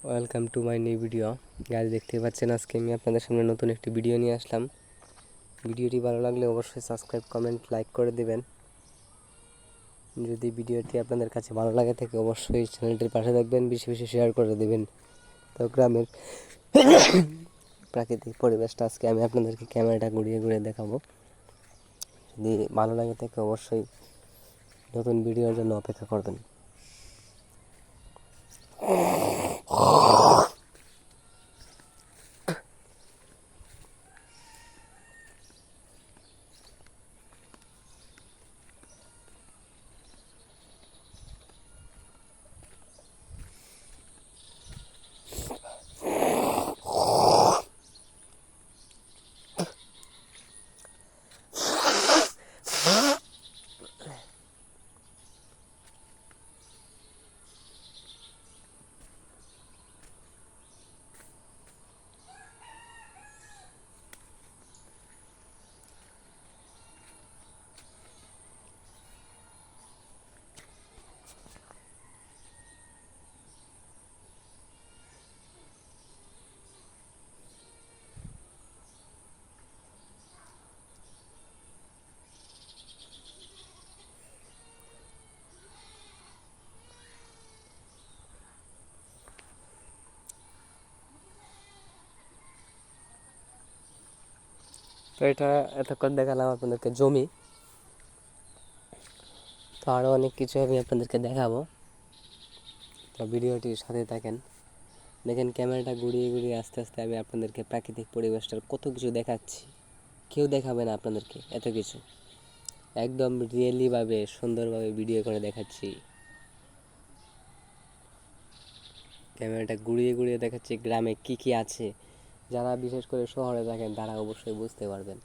Welcome to my new video. Guys দেখতেই পাচ্ছেন আজকে আমি আপনাদের সামনে নতুন একটি ভিডিও নিয়ে আসলাম। ভিডিওটি ভালো লাগলে অবশ্যই সাবস্ক্রাইব, কমেন্ট, লাইক করে দেবেন। যদি ভিডিওটি আপনাদের কাছে ভালো লাগে থাকে অবশ্যই চ্যানেলটির পাশে থাকবেন, বেশি বেশি শেয়ার করে দেবেন। তো গ্রামের প্রাকৃতিক পরিবেশটা আজকে আমি আপনাদেরকে ক্যামেরাটা ঘুরিয়ে ঘুরিয়ে দেখাবো। যদি ভালো লাগে থাকে অবশ্যই নতুন ভিডিওর জন্য অপেক্ষা করবেন। তো এটা এতক্ষণ দেখালাম আপনাদেরকে জমি, তো আরও অনেক কিছু আমি আপনাদেরকে দেখাবো। তো ভিডিওটির সাথে থাকেন, দেখেন ক্যামেরাটা ঘুরিয়ে ঘুরিয়ে আস্তে আস্তে আমি আপনাদেরকে প্রাকৃতিক পরিবেশটার কত কিছু দেখাচ্ছি। কেউ দেখাবে না আপনাদেরকে এত কিছু, একদম রিয়েলিভাবে সুন্দরভাবে ভিডিও করে দেখাচ্ছি। ক্যামেরাটা ঘুরিয়ে ঘুরিয়ে দেখাচ্ছি গ্রামে কি কি আছে। যারা বিশেষ করে শহরে থাকেন তারা অবশ্যই বুঝতে পারবেন।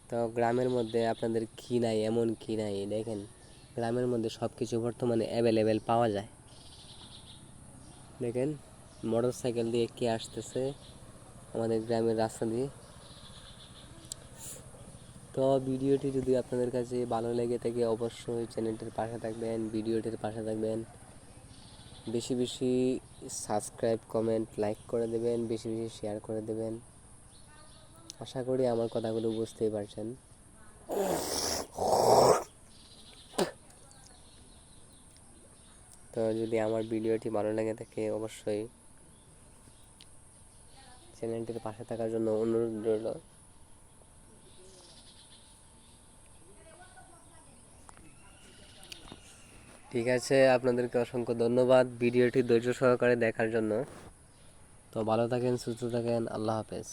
তো গ্রামের মধ্যে আপনাদের কি নাই, এমন কি নাই দেখেন। গ্রামের মধ্যে সব কিছু বর্তমানে অ্যাভেলেবেল পাওয়া যায়। দেখেন মোটর সাইকেল দিয়ে কে আসতেছে আমাদের গ্রামের রাস্তা দিয়ে। তো ভিডিওটি যদি আপনাদের কাছে ভালো লেগে থাকে অবশ্যই চ্যানেলটির পাশে থাকবেন, ভিডিওটির পাশে থাকবেন, বেশি বেশি সাবস্ক্রাইব, কমেন্ট, লাইক করে দেবেন, বেশি বেশি শেয়ার করে দেবেন। আশা করি আমার কথাগুলো বুঝতেই পারছেন। তো যদি আমার ভিডিওটি ভালো লাগে থাকে অবশ্যই চ্যানেলটির পাশে থাকার জন্য অনুরোধ রইল। ঠিক আছে, আপনাদেরকে অসংখ্য ধন্যবাদ ভিডিওটি ধৈর্য সহকারে দেখার জন্য। তো ভালো থাকেন, সুস্থ থাকেন, আল্লাহ হাফেজ।